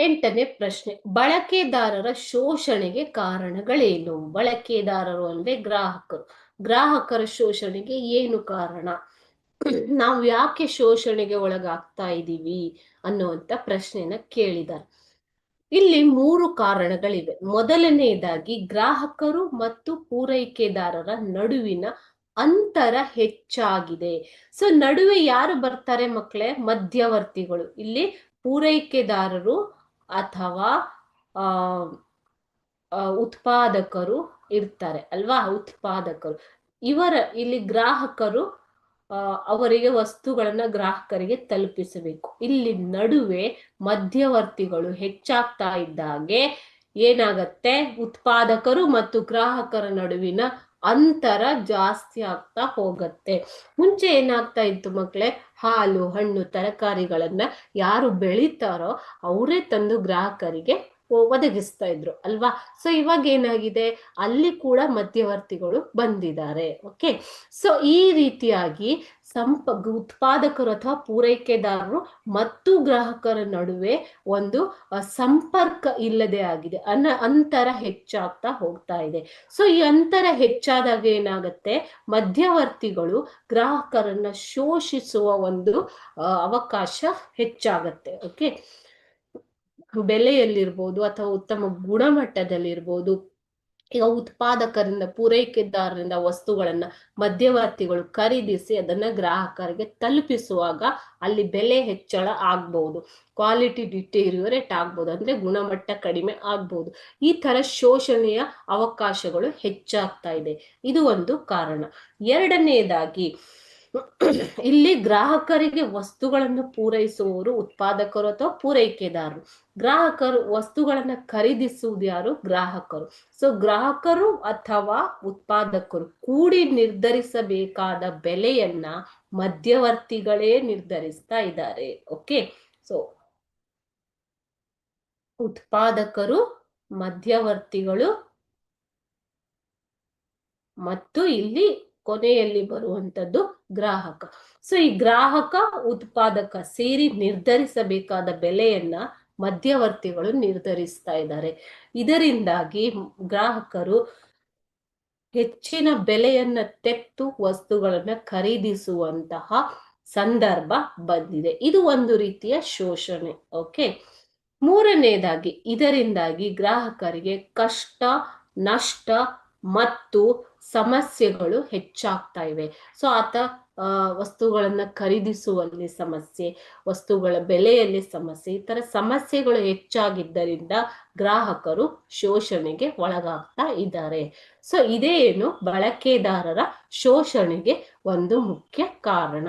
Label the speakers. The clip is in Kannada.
Speaker 1: ಎಂಟನೇ ಪ್ರಶ್ನೆ, ಬಳಕೆದಾರರ ಶೋಷಣೆಗೆ ಕಾರಣಗಳೇನು? ಬಳಕೆದಾರರು ಅಂದ್ರೆ ಗ್ರಾಹಕರು. ಗ್ರಾಹಕರ ಶೋಷಣೆಗೆ ಏನು ಕಾರಣ? ನಾವು ಯಾಕೆ ಶೋಷಣೆಗೆ ಒಳಗಾಗ್ತಾ ಇದ್ದೀವಿ ಅನ್ನುವಂತ ಪ್ರಶ್ನೆನ ಕೇಳಿದ್ದಾರೆ. ಇಲ್ಲಿ 3 ಕಾರಣಗಳಿವೆ. ಮೊದಲನೆಯದಾಗಿ ಗ್ರಾಹಕರು ಮತ್ತು ಪೂರೈಕೆದಾರರ ನಡುವಿನ ಅಂತರ ಹೆಚ್ಚಾಗಿದೆ. ಸೊ ನಡುವೆ ಯಾರು ಬರ್ತಾರೆ ಮಕ್ಕಳೇ? ಮಧ್ಯವರ್ತಿಗಳು. ಇಲ್ಲಿ ಪೂರೈಕೆದಾರರು ಅಥವಾ ಆ ಉತ್ಪಾದಕರು ಇರ್ತಾರೆ ಅಲ್ವಾ? ಉತ್ಪಾದಕರು ಇಲ್ಲಿ ಗ್ರಾಹಕರು ಅವರಿಗೆ ವಸ್ತುಗಳನ್ನ ಗ್ರಾಹಕರಿಗೆ ತಲುಪಿಸಬೇಕು. ಇಲ್ಲಿ ನಡುವೆ ಮಧ್ಯವರ್ತಿಗಳು ಹೆಚ್ಚಾಗ್ತಾ ಇದ್ದಾಗೆ ಏನಾಗತ್ತೆ? ಉತ್ಪಾದಕರು ಮತ್ತು ಗ್ರಾಹಕರ ನಡುವಿನ ಅಂತರ ಜಾಸ್ತಿ ಆಗ್ತಾ ಹೋಗತ್ತೆ. ಮುಂಚೆ ಏನಾಗ್ತಾ ಇತ್ತು ಮಕ್ಕಳೇ? ಹಾಲು, ಹಣ್ಣು, ತರಕಾರಿಗಳನ್ನ ಯಾರು ಬೆಳಿತಾರೋ ಅವರೇ ತಂದು ಗ್ರಾಹಕರಿಗೆ ಒದಗಿಸ್ತಾ ಇದ್ರು ಅಲ್ವಾ? ಸೊ ಇವಾಗ ಏನಾಗಿದೆ? ಅಲ್ಲಿ ಕೂಡ ಮಧ್ಯವರ್ತಿಗಳು ಬಂದಿದ್ದಾರೆ. ಓಕೆ, ಸೊ ಈ ರೀತಿಯಾಗಿ ಉತ್ಪಾದಕರು ಅಥವಾ ಪೂರೈಕೆದಾರರು ಮತ್ತು ಗ್ರಾಹಕರ ನಡುವೆ ಒಂದು ಸಂಪರ್ಕ ಇಲ್ಲದೆ ಆಗಿದೆ. ಅಂತರ ಹೆಚ್ಚಾಗ್ತಾ ಹೋಗ್ತಾ ಇದೆ. ಸೊ ಈ ಅಂತರ ಹೆಚ್ಚಾದಾಗ ಏನಾಗತ್ತೆ? ಮಧ್ಯವರ್ತಿಗಳು ಗ್ರಾಹಕರನ್ನ ಶೋಷಿಸುವ ಒಂದು ಅವಕಾಶ ಹೆಚ್ಚಾಗತ್ತೆ. ಓಕೆ, ಬೆಲೆಯಲ್ಲಿರ್ಬೋದು ಅಥವಾ ಉತ್ತಮ ಗುಣಮಟ್ಟದಲ್ಲಿರ್ಬೋದು. ಈಗ ಉತ್ಪಾದಕರಿಂದ, ಪೂರೈಕೆದಾರರಿಂದ ವಸ್ತುಗಳನ್ನ ಮಧ್ಯವರ್ತಿಗಳು ಖರೀದಿಸಿ ಅದನ್ನ ಗ್ರಾಹಕರಿಗೆ ತಲುಪಿಸುವಾಗ ಅಲ್ಲಿ ಬೆಲೆ ಹೆಚ್ಚಳ ಆಗ್ಬಹುದು, ಕ್ವಾಲಿಟಿ ಡಿಟೇರಿಯರೇಟ್ ಆಗ್ಬಹುದು, ಅಂದ್ರೆ ಗುಣಮಟ್ಟ ಕಡಿಮೆ ಆಗ್ಬಹುದು. ಈ ತರ ಶೋಷಣೆಯ ಅವಕಾಶಗಳು ಹೆಚ್ಚಾಗ್ತಾ ಇದೆ. ಇದು ಒಂದು ಕಾರಣ. ಎರಡನೆಯದಾಗಿ ಇಲ್ಲಿ ಗ್ರಾಹಕರಿಗೆ ವಸ್ತುಗಳನ್ನು ಪೂರೈಸುವವರು ಉತ್ಪಾದಕರು ಅಥವಾ ಪೂರೈಕೆದಾರರು. ಗ್ರಾಹಕರು ವಸ್ತುಗಳನ್ನ ಖರೀದಿಸುವುದು ಯಾರು? ಗ್ರಾಹಕರು. ಸೊ ಗ್ರಾಹಕರು ಅಥವಾ ಉತ್ಪಾದಕರು ಕೂಡಿ ನಿರ್ಧರಿಸಬೇಕಾದ ಬೆಲೆಯನ್ನ ಮಧ್ಯವರ್ತಿಗಳೇ ನಿರ್ಧರಿಸ್ತಾ ಇದ್ದಾರೆ. ಓಕೆ, ಸೊ ಉತ್ಪಾದಕರು, ಮಧ್ಯವರ್ತಿಗಳು ಮತ್ತು ಇಲ್ಲಿ ಕೊನೆಯಲ್ಲಿ ಬರುವಂತದ್ದು ಗ್ರಾಹಕ. ಸೊ ಈ ಗ್ರಾಹಕ, ಉತ್ಪಾದಕ ಸೇರಿ ನಿರ್ಧರಿಸಬೇಕಾದ ಬೆಲೆಯನ್ನ ಮಧ್ಯವರ್ತಿಗಳು ನಿರ್ಧರಿಸ್ತಾ ಇದ್ದಾರೆ. ಇದರಿಂದಾಗಿ ಗ್ರಾಹಕರು ಹೆಚ್ಚಿನ ಬೆಲೆಯನ್ನ ತೆತ್ತು ವಸ್ತುಗಳನ್ನ ಖರೀದಿಸುವಂತಹ ಸಂದರ್ಭ ಬಂದಿದೆ. ಇದು ಒಂದು ರೀತಿಯ ಶೋಷಣೆ. ಓಕೆ, ಮೂರನೆಯದಾಗಿ ಇದರಿಂದಾಗಿ ಗ್ರಾಹಕರಿಗೆ ಕಷ್ಟ, ನಷ್ಟ ಮತ್ತು ಸಮಸ್ಯೆಗಳು ಹೆಚ್ಚಾಗ್ತಾ ಇವೆ. ಸೊ ಆತ ವಸ್ತುಗಳನ್ನ ಖರೀದಿಸುವಲ್ಲಿ ಸಮಸ್ಯೆ, ವಸ್ತುಗಳ ಬೆಲೆಯಲ್ಲಿ ಸಮಸ್ಯೆ, ಈ ತರ ಸಮಸ್ಯೆಗಳು ಹೆಚ್ಚಾಗಿದ್ದರಿಂದ ಗ್ರಾಹಕರು ಶೋಷಣೆಗೆ ಒಳಗಾಗ್ತಾ ಇದ್ದಾರೆ. ಸೊ ಇದೇ ಏನು ಬಳಕೆದಾರರ ಶೋಷಣೆಗೆ ಒಂದು ಮುಖ್ಯ ಕಾರಣ.